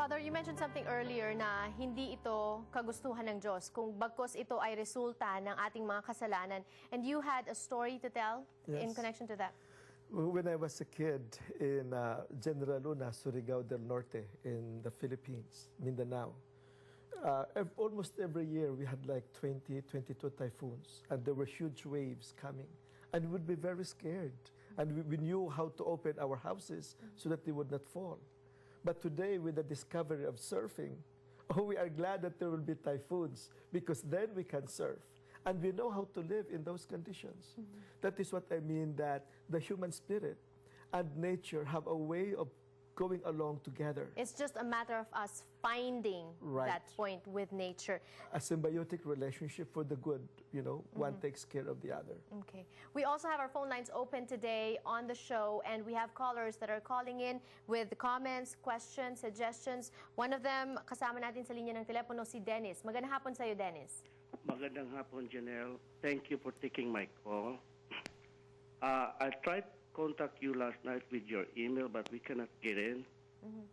Father, you mentioned something earlier na hindi ito kagustuhan ng Diyos, kung bagkos ito ay resulta ng ating mga kasalanan. And you had a story to tell in connection to that. When I was a kid in General Luna, Surigao del Norte in the Philippines, Mindanao, almost every year we had like 20, 22 typhoons, and there were huge waves coming. And we would be very scared. And we knew how to open our houses so that they would not fall. But today, with the discovery of surfing, we are glad that there will be typhoons, because then we can surf. And we know how to live in those conditions. That is what I mean, that the human spirit and nature have a way of going along together. It's just a matter of us finding that point with nature. A symbiotic relationship for the good, you know, one takes care of the other. Okay. We also have our phone lines open today on the show, and we have callers that are calling in with comments, questions, suggestions. One of them, kasama natin sa linya ng telepono, si Dennis. Magandang hapon sa iyo, Dennis. Magandang hapon, Janelle. Thank you for taking my call. I tried to contact you last night with your email, but we cannot get in.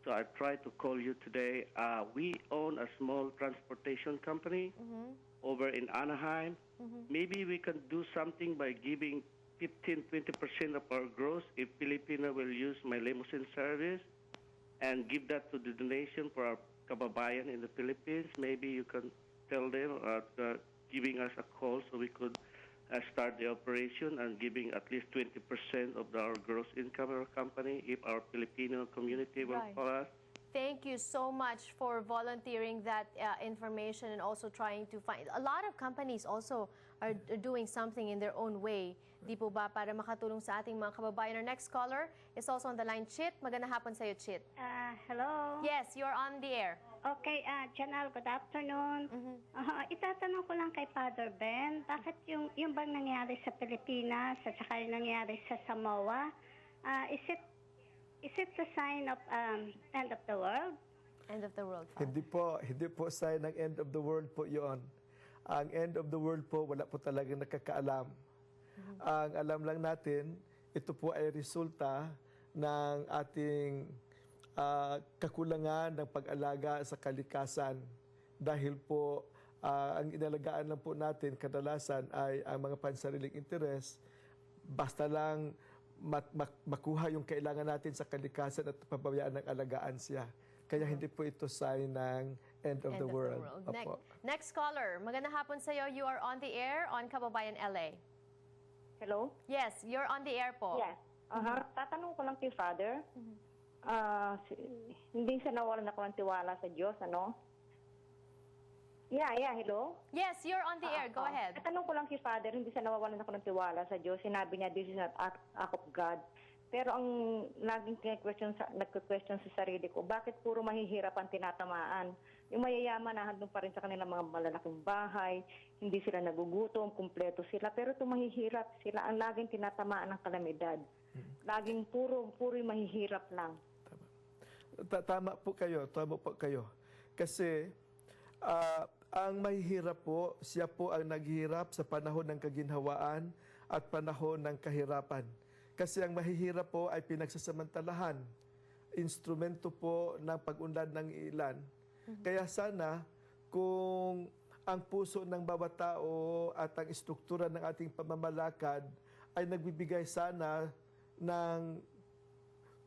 So I tried to call you today. We own a small transportation company over in Anaheim. Maybe we can do something by giving 15-20% of our gross if Filipino will use my limousine service and give that to the donation for our kababayan in the Philippines. Maybe you can tell them giving us a call so we could start the operation and giving at least 20% of our gross income of our company if our Filipino community will call us. Thank you so much for volunteering that information and also trying to find. A lot of companies also are doing something in their own way. Di po ba, para makatulong sa ating mga kababayan. Our next caller is also on the line. Chit, magandang hapon sa iyo, Chit. Hello. Yes, you're on the air. Okay, Janelle, good afternoon. Itatanong ko lang kay Father Ben, bakit yung bang nangyari sa Pilipinas at saka yung nangyari sa Samoa, is it the sign of end of the world? End of the world, Father. Hindi po sign ng end of the world po yon. Ang end of the world po, wala po talagang nakakaalam. Ang alam lang natin, ito po ay resulta ng ating kakulangan ng pag-alaga sa kalikasan. Dahil po, ang inalagaan lang po natin kadalasan ay ang mga pansariling interes, basta lang makuha yung kailangan natin sa kalikasan at pabayaan ng alagaan siya. Kaya hindi po ito sign ng end of the world. Next caller, magandang hapon sa iyo. You are on the air on Kababayan LA. Hello? Yes, you're on the air po. Yes. Tatanong ko lang kay Father. Hindi siya nawalan ako ng tiwala sa Diyos, ano? Yeah, hello? Yes, you're on the air. Go ahead. Tatanong ko lang kay Father, hindi siya nawawalan ako ng tiwala sa Diyos. Sinabi niya, this is not act of God. Pero ang laging nagka-question sa sarili ko, bakit puro mahihirap ang tinatamaan? Yung mayayaman na handong pa rin sa kanilang mga malalaking bahay, hindi sila nagugutom, kumpleto sila. Pero itong mahihirap, sila ang laging tinatamaan ng kalamidad. Laging puro yung mahihirap lang. Tama po kayo. Kasi ang mahihirap po, siya po ang naghihirap sa panahon ng kaginhawaan at panahon ng kahirapan. Kasi ang mahihirap po ay pinagsasamantalahan. Instrumento po ng pag-unlad ng ilan. Kaya sana, kung ang puso ng bawat tao at ang istruktura ng ating pamamalakad ay nagbibigay sana ng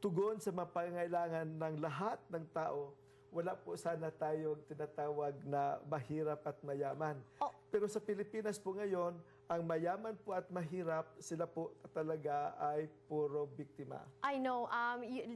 tugon sa mga pangangailangan ng lahat ng tao, wala po sana tayong tinatawag na mahirap at mayaman. Pero sa Pilipinas po ngayon, ang mayaman po at mahirap, sila po talaga ay puro biktima. I know.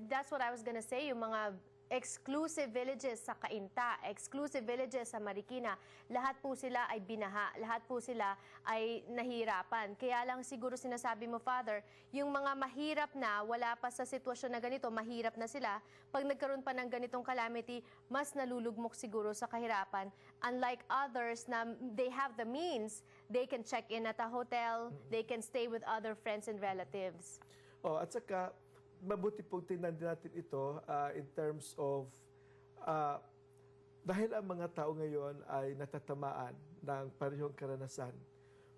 That's what I was gonna say. Yung mga exclusive villages sa Cainta, exclusive villages sa Marikina, lahat po sila ay binaha, lahat po sila ay nahirapan. Kaya lang siguro sinasabi mo, Father, yung mga mahirap na, wala pa sa sitwasyon na ganito, mahirap na sila, pag nagkaroon pa ng ganitong calamity, mas nalulugmok siguro sa kahirapan. Unlike others na they have the means, they can check in at a hotel, they can stay with other friends and relatives. At saka, mabuti pong tingnan din natin ito in terms of dahil ang mga tao ngayon ay natatamaan ng parehong karanasan.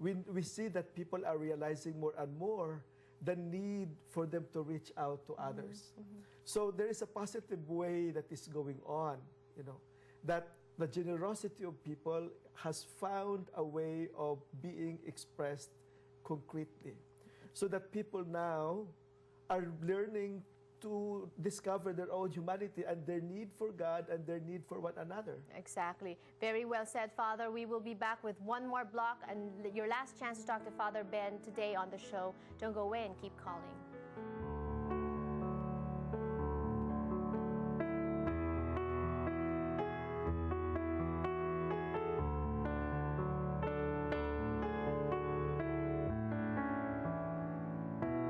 We see that people are realizing more and more the need for them to reach out to others. So there is a positive way that is going on, that the generosity of people has found a way of being expressed concretely. So that people now are learning to discover their own humanity and their need for God and their need for one another. Exactly. Very well said, Father. We will be back with one more block and your last chance to talk to Father Ben today on the show. Don't go away and keep calling.